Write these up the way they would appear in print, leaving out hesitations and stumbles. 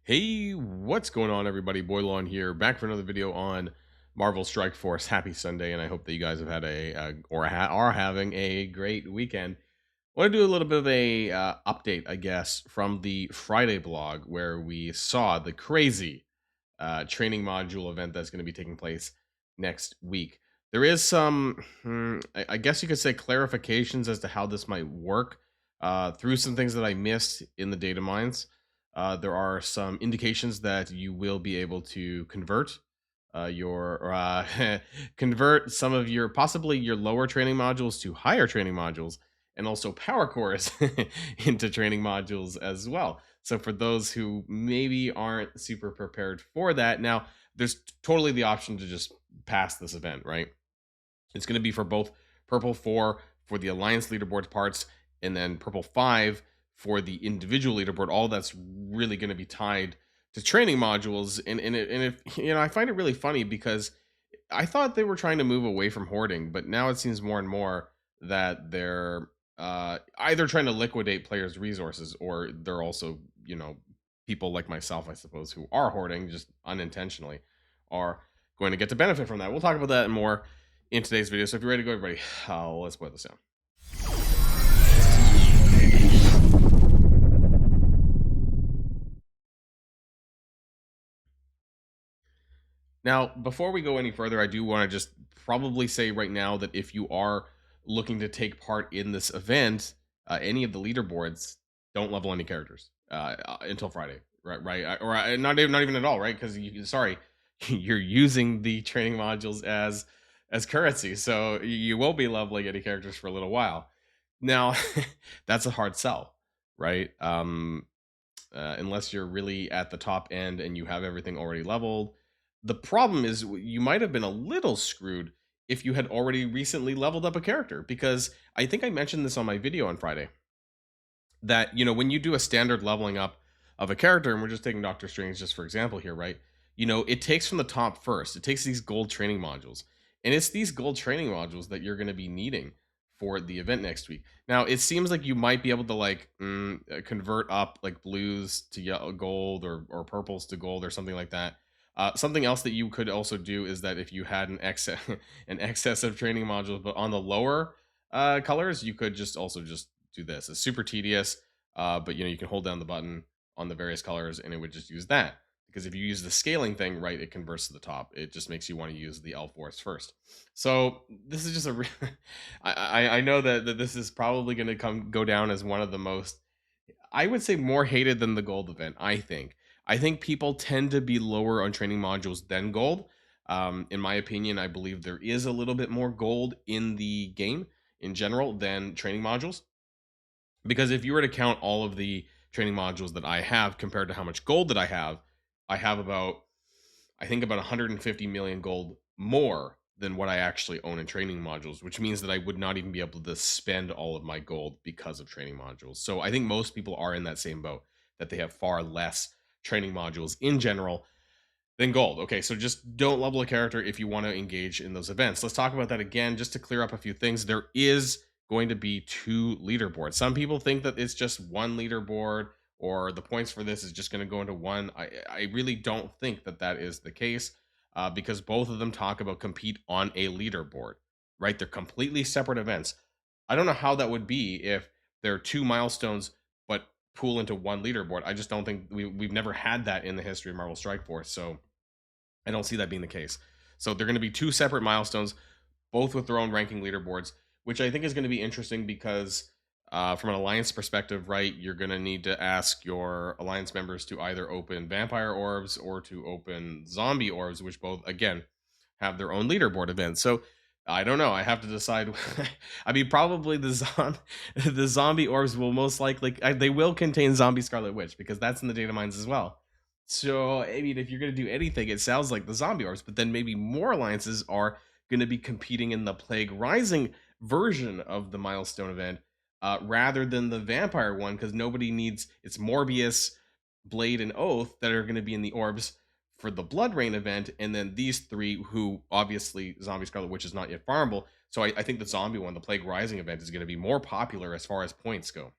Hey, what's going on, everybody? Boilon here, back for another video on Marvel Strike Force. Happy Sunday, and I hope that you guys have had are having a great weekend. I want to do a little bit of a update, I guess, from the Friday blog where we saw the crazy training module event that's going to be taking place next week. There is some, I guess you could say, clarifications as to how this might work through some things that I missed in the data mines. There are some indications that you will be able to convert your convert some of your possibly your lower training modules to higher training modules, and also power cores into training modules as well. So for those who maybe aren't super prepared for that, now there's totally the option to just pass this event, right? It's going to be for both Purple 4 for the Alliance leaderboard parts, and then Purple 5 for the individual leaderboard. All that's really going to be tied to training modules. I find it really funny because I thought they were trying to move away from hoarding, but now it seems more and more that they're either trying to liquidate players' resources, or they're also, people like myself, I suppose, who are hoarding just unintentionally, are going to get to benefit from that. We'll talk about that more in today's video. So if you're ready to go, everybody, let's boil this down. Now, before we go any further, I do want to just probably say right now that if you are looking to take part in this event, any of the leaderboards, don't level any characters until Friday, right? Right, or not even at all, right? Because sorry, you're using the training modules as currency, so you won't be leveling any characters for a little while. Now, that's a hard sell, right? Unless you're really at the top end and you have everything already leveled. The problem is you might have been a little screwed if you had already recently leveled up a character, because I think I mentioned this on my video on Friday that, when you do a standard leveling up of a character, and we're just taking Doctor Strange just for example here, right? It takes from the top first. It takes these gold training modules, and it's these gold training modules that you're going to be needing for the event next week. Now, it seems like you might be able to convert up like blues to yellow, gold, or purples to gold, or something like that. Something else that you could also do is that if you had an excess an excess of training modules, but on the lower colors, you could just do this. It's super tedious, but you can hold down the button on the various colors, and it would just use that. Because if you use the scaling thing, right, it converts to the top. It just makes you want to use the Elf Force first. So this is just I know that this is probably going to go down as one of the most, I would say, more hated than the gold event. I think people tend to be lower on training modules than gold. In my opinion, I believe there is a little bit more gold in the game in general than training modules. Because if you were to count all of the training modules that I have compared to how much gold that I have about, I think, about 150 million gold more than what I actually own in training modules, which means that I would not even be able to spend all of my gold because of training modules. So I think most people are in that same boat, that they have far less training modules in general than gold. Okay, so just don't level a character if you want to engage in those events. Let's talk about that again, just to clear up a few things. There is going to be 2 leaderboards. Some people think that it's just one leaderboard, or the points for this is just going to go into one. I really don't think that that is the case, because both of them talk about compete on a leaderboard, right? They're completely separate events. I don't know how that would be if there are 2 milestones but pool into one leaderboard. I just don't think we've never had that in the history of Marvel Strike Force, so I don't see that being the case. So they're going to be 2 separate milestones, both with their own ranking leaderboards, which I think is going to be interesting because from an Alliance perspective, right, you're going to need to ask your Alliance members to either open Vampire Orbs or to open Zombie Orbs, which both, again, have their own leaderboard events. So I don't know. I have to decide. I mean, probably the Zombie Orbs will most likely, they will contain Zombie Scarlet Witch, because that's in the data mines as well. So, I mean, if you're going to do anything, it sounds like the Zombie Orbs, but then maybe more alliances are going to be competing in the Plague Rising version of the milestone event, rather than the Vampire one, because nobody needs, it's Morbius, Blade, and Oath that are going to be in the Orbs for the Blood Rain event, and then these 3, who obviously Zombie Scarlet Witch is not yet farmable. So I think the Zombie one, the Plague Rising event, is going to be more popular as far as points go.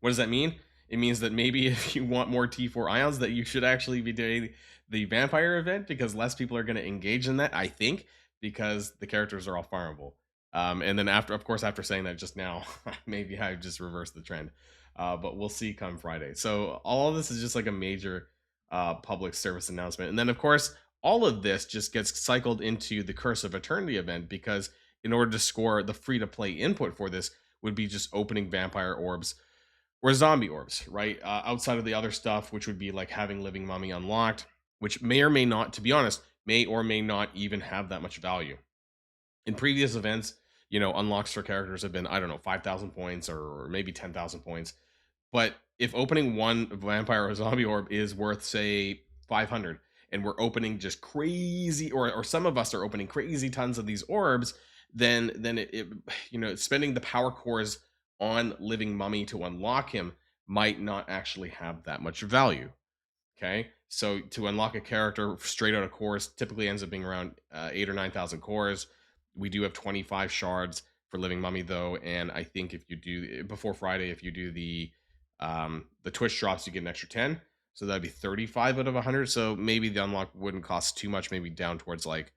What does that mean? it means that maybe if you want more T4 ions, that you should actually be doing the vampire event, because less people are going to engage in that, I think, because the characters are all farmable. And then after, of course, after saying that just now, maybe I've just reversed the trend. But we'll see come Friday. So all of this is just like a major public service announcement. And then, of course, all of this just gets cycled into the Curse of Eternity event, because in order to score, the free to play input for this would be just opening vampire orbs or zombie orbs, right? Outside of the other stuff, which would be like having Living Mummy unlocked, which may or may not, to be honest, may or may not even have that much value. In previous events, unlocks for characters have been, I don't know, 5,000 points or maybe 10,000 points. But if opening one vampire or zombie orb is worth, say, 500, and we're opening just crazy, or some of us are opening crazy tons of these orbs, then spending the power cores on Living Mummy to unlock him might not actually have that much value. Okay, so to unlock a character straight out of cores typically ends up being around 8 or 9,000 cores. We do have 25 shards for Living Mummy though, and I think if you do before Friday, if you do the Twitch drops, you get an extra 10, so that'd be 35 out of 100. So maybe the unlock wouldn't cost too much, maybe down towards like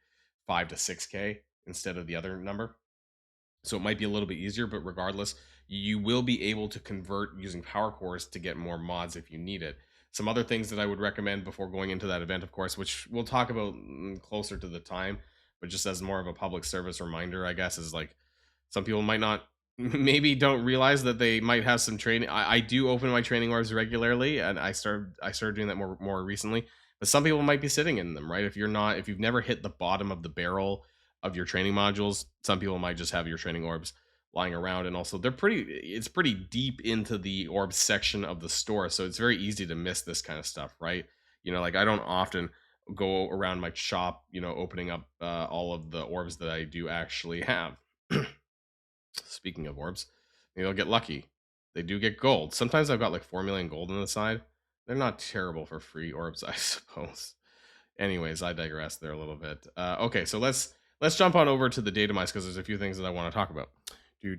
5 to 6k instead of the other number. So it might be a little bit easier, but regardless, you will be able to convert using power cores to get more mods if you need it. Some other things that I would recommend before going into that event, of course, which we'll talk about closer to the time, but just as more of a public service reminder, I guess, is like some people might not, maybe don't realize that they might have some training. I do open my training orbs regularly, and I started doing that more recently. But some people might be sitting in them, right? If you've never hit the bottom of the barrel of your training modules, some people might just have your training orbs lying around, and also it's pretty deep into the orbs section of the store, so it's very easy to miss this kind of stuff, right? Like I don't often go around my shop, opening up all of the orbs that I do actually have. Speaking of orbs, maybe I'll get lucky. They do get gold. Sometimes I've got like 4 million gold on the side. They're not terrible for free orbs, I suppose. Anyways, I digress there a little bit. Okay, so let's jump on over to the Datamine, because there's a few things that I want to talk about. We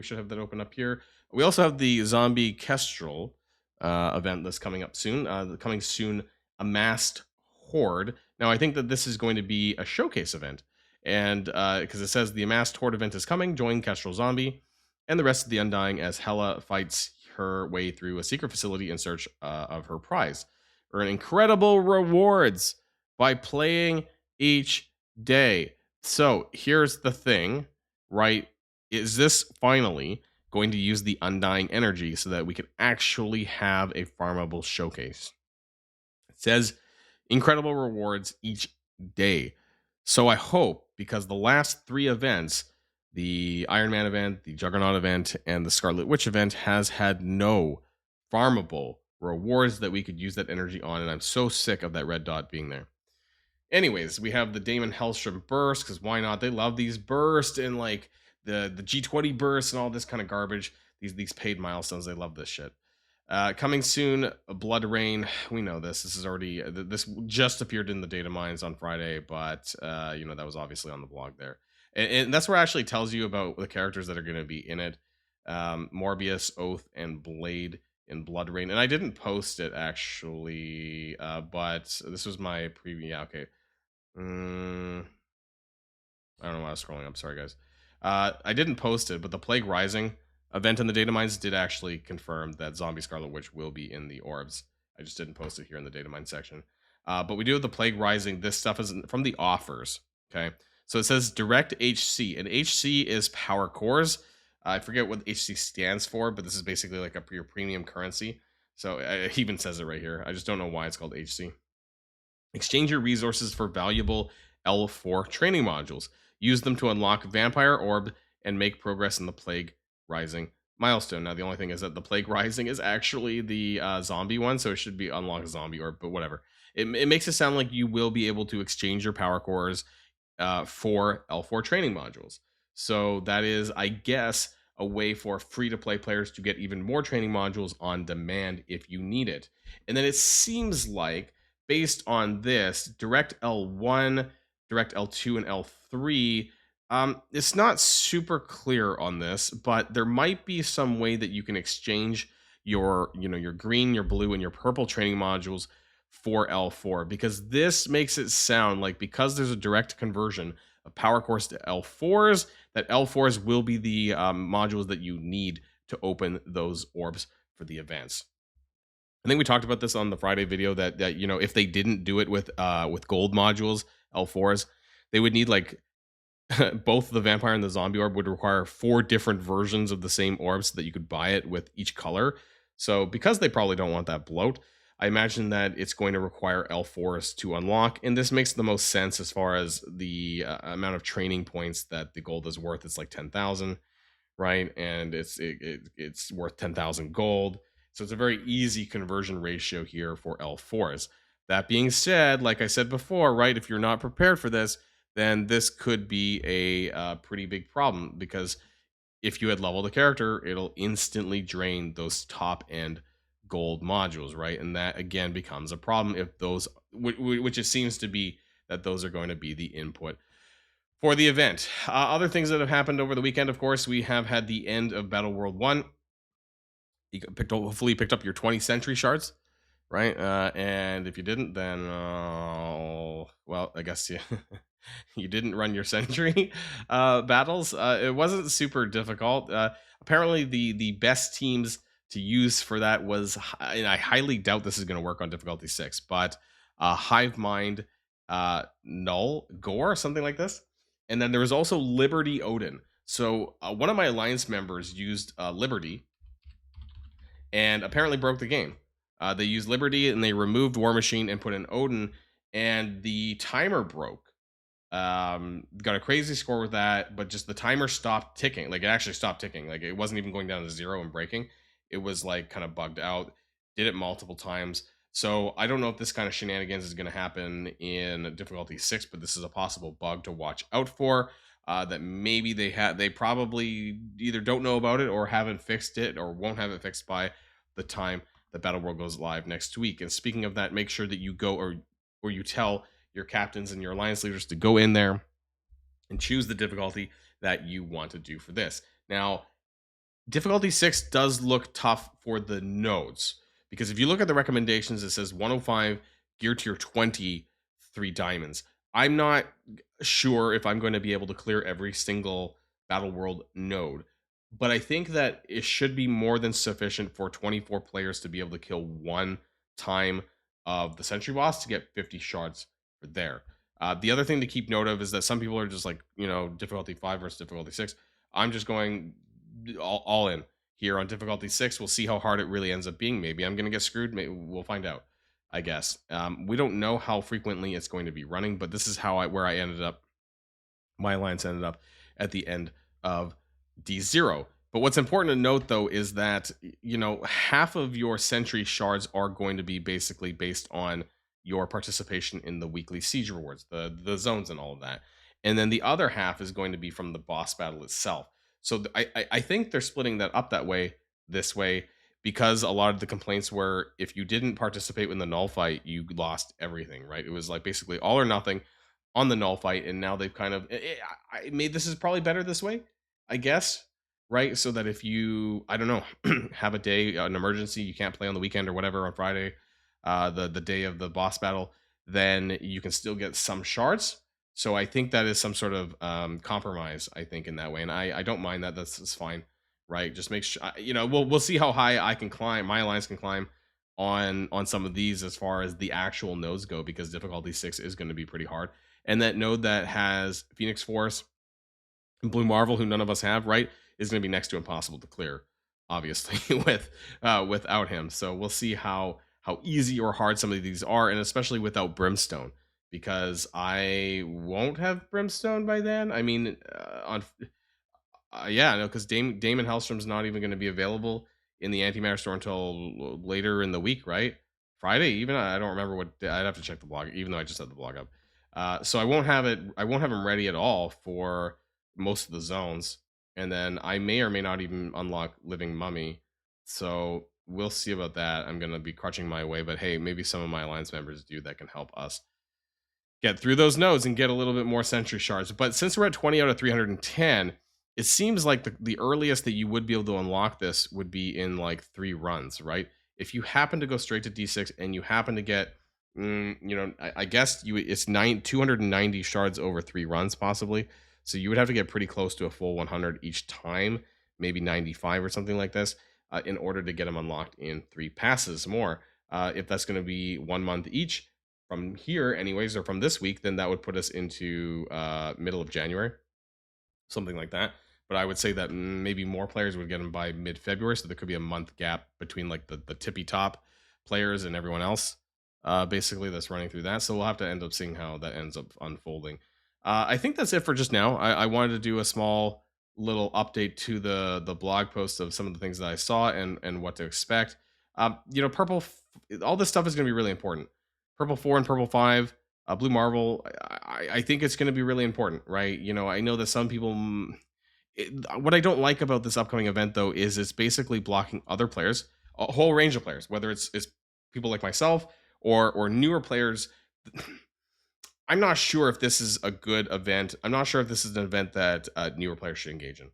should have that open up here. We also have the Zombie Kestrel event that's coming up soon. Amassed Horde. Now, I think that this is going to be a showcase event, and because it says the Amassed Horde event is coming, join Kestrel Zombie and the rest of the Undying as Hela fights her way through a secret facility in search of her prize. Earn incredible rewards by playing each day. So here's the thing, right? Is this finally going to use the Undying energy so that we can actually have a farmable showcase? It says incredible rewards each day. So I hope, because the last 3 events, the Iron Man event, the Juggernaut event, and the Scarlet Witch event, has had no farmable rewards that we could use that energy on, and I'm so sick of that red dot being there. Anyways, we have the Damon Hellstrom burst, because why not? They love these bursts and like the G20 bursts and all this kind of garbage. These paid milestones, they love this shit. Coming soon, Blood Rain. We know this. This just appeared in the data mines on Friday, but that was obviously on the blog there, and that's where it actually tells you about the characters that are going to be in it. Morbius, Oath, and Blade in Blood Rain, and I didn't post it actually, but this was my preview. Yeah, okay. I don't know why I was scrolling up. Sorry, guys. I didn't post it, but the Plague Rising event in the data mines did actually confirm that Zombie Scarlet Witch will be in the orbs. I just didn't post it here in the data mine section. But we do have the Plague Rising. This stuff is from the offers. Okay. So it says direct HC, and HC is power cores. I forget what HC stands for, but this is basically like your premium currency. So it even says it right here. I just don't know why it's called HC. Exchange your resources for valuable L4 training modules. Use them to unlock Vampire Orb and make progress in the Plague Rising milestone. Now, the only thing is that the Plague Rising is actually the zombie one, so it should be unlock Zombie Orb, but whatever. It makes it sound like you will be able to exchange your power cores for L4 training modules. So that is, I guess, a way for free-to-play players to get even more training modules on demand if you need it. And then it seems like, based on this, Direct L1, Direct L2, and L3 It's not super clear on this, but there might be some way that you can exchange your green, your blue, and your purple training modules for L4, because this makes it sound like, because there's a direct conversion of power cores to L4s, that L4s will be the modules that you need to open those orbs for the events. I think we talked about this on the Friday video, that if they didn't do it with gold modules, L4s, they would need like both the vampire and the zombie orb would require 4 different versions of the same orb so that you could buy it with each color. So because they probably don't want that bloat, I imagine that it's going to require L4s to unlock, and this makes the most sense as far as the amount of training points that the gold is worth. It's like 10,000, right? And it's worth 10,000 gold. So it's a very easy conversion ratio here for L4s. That being said, like I said before, right, if you're not prepared for this, then this could be a pretty big problem, because if you had leveled a character, it'll instantly drain those top end gold modules, right? And that again becomes a problem if those, which it seems to be, that those are going to be the input for the event. Other things that have happened over the weekend, of course, we have had the end of Battle World 1. Hopefully you picked up your 20 Sentry shards, right? And if you didn't, then well, I guess you didn't run your Sentry battles. It wasn't super difficult. Apparently, the best teams to use for that was, and I highly doubt this is going to work on difficulty 6, but Hive Mind, Null, Gore, something like this. And then there was also Liberty Odin. So one of my alliance members used Liberty and apparently broke the game. They used Liberty and they removed War Machine and put in Odin, and the timer broke. Got a crazy score with that, but just the timer stopped ticking. Like, it actually stopped ticking. Like, it wasn't even going down to 0 and breaking. It was like kind of bugged out. Did it multiple times. So I don't know if this kind of shenanigans is going to happen in difficulty 6, but this is a possible bug to watch out for. That maybe they probably either don't know about it or haven't fixed it or won't have it fixed by the time the Battle World goes live next week. And speaking of that, make sure that you go, or you tell your captains and your alliance leaders to go in there and choose the difficulty that you want to do for this. Now, difficulty 6 does look tough for the nodes, because if you look at the recommendations, it says 105, gear tier 20, 3 diamonds. I'm not sure if I'm going to be able to clear every single Battle World node, but I think that it should be more than sufficient for 24 players to be able to kill one time of the Sentry boss to get 50 shards for there. The other thing to keep note of is that some people are just like, difficulty 5 versus difficulty 6. I'm just going all in here on difficulty 6. We'll see how hard it really ends up being. Maybe I'm going to get screwed. Maybe we'll find out, I guess. We don't know how frequently it's going to be running, but this is where I ended up. My alliance ended up at the end of D0. But what's important to note, though, is that, half of your Sentry shards are going to be basically based on your participation in the weekly siege rewards, the zones and all of that. And then the other half is going to be from the boss battle itself. So I think they're splitting that up this way, because a lot of the complaints were, if you didn't participate in the null fight, you lost everything, right? It was like basically all or nothing on the null fight, and now they've kind of I made this is probably better this way, I guess, right? So that if you, I don't know, have a day, an emergency, you can't play on the weekend or whatever on Friday, the day of the boss battle, then you can still get some shards. So I think that is some sort of compromise, I think, in that way, and I don't mind that. That's fine, right? Just make sure, we'll see how high I can climb, my alliance can climb on some of these as far as the actual nodes go, because difficulty 6 is going to be pretty hard. And that node that has Phoenix Force and Blue Marvel, who none of us have, right, is going to be next to impossible to clear, obviously, without him. So we'll see how easy or hard some of these are, and especially without Brimstone, because I won't have Brimstone by then. I mean, yeah, no, because Damon Hellstrom's not even going to be available in the antimatter store until later in the week, right? Friday, even. I don't remember what day. I'd have to check the blog, even though I just had the blog up. So I won't have it. I won't have him ready at all for most of the zones, and then I may or may not even unlock Living Mummy. So we'll see about that. I'm gonna be crutching my way, but hey, maybe some of my alliance members do that can help us get through those nodes and get a little bit more Sentry shards. But since we're at 20 out of 310, it seems like the earliest that you would be able to unlock this would be in like 3 runs, right? If you happen to go straight to D6 and you happen to get, I guess it's 290 shards over 3 runs possibly. So you would have to get pretty close to a full 100 each time, maybe 95 or something like this, in order to get them unlocked in 3 passes more. If that's going to be 1 month each from here anyways, or from this week, then that would put us into middle of January, something like that. But I would say that maybe more players would get them by mid-February, so there could be a month gap between like the tippy top players and everyone else, basically, that's running through that. So we'll have to end up seeing how that ends up unfolding. I think that's it for just now. I wanted to do a small little update to the blog post of some of the things that I saw and what to expect. Purple, all this stuff is going to be really important. Purple 4 and Purple 5, Blue Marvel, I think it's going to be really important, right? I know that some people... what I don't like about this upcoming event, though, is it's basically blocking other players, a whole range of players, whether it's people like myself or newer players. I'm not sure if this is a good event. I'm not sure if this is an event that newer players should engage in.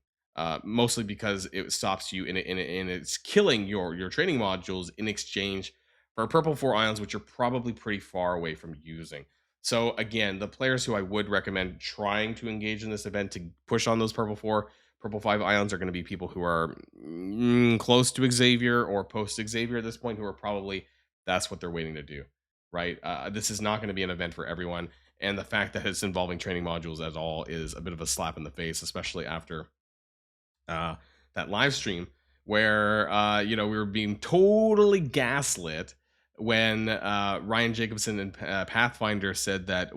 Mostly because it stops you and it's killing your training modules in exchange for Purple 4 ions, which you're probably pretty far away from using. So again, the players who I would recommend trying to engage in this event to push on those Purple 4, Purple 5 ions are going to be people who are close to Xavier or post Xavier at this point, who are probably, that's what they're waiting to do, right? This is not going to be an event for everyone. And the fact that it's involving training modules at all is a bit of a slap in the face, especially after that live stream where, we were being totally gaslit when Ryan Jacobson and Pathfinder said that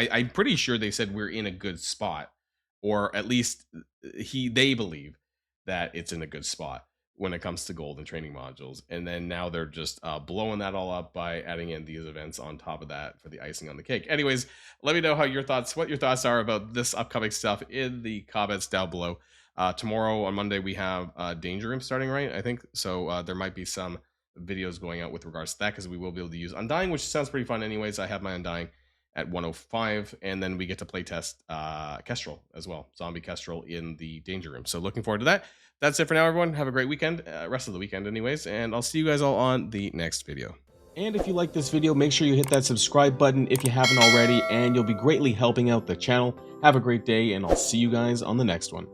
I'm pretty sure they said we're in a good spot, or at least they believe that it's in a good spot when it comes to gold and training modules. And then now they're just blowing that all up by adding in these events on top of that for the icing on the cake. Anyways, let me know what your thoughts are about this upcoming stuff in the comments down below. Tomorrow on Monday, we have Danger Room starting, right? I think so. There might be some videos going out with regards to that, because we will be able to use Undying, which sounds pretty fun anyways. I have my Undying at 105, and then we get to play test Kestrel as well, Zombie Kestrel in the Danger Room. So looking forward to that. That's it for now, everyone. Have a great weekend, rest of the weekend anyways, and I'll see you guys all on the next video. And if you like this video, make sure you hit that subscribe button if you haven't already, and you'll be greatly helping out the channel. Have a great day, and I'll see you guys on the next one.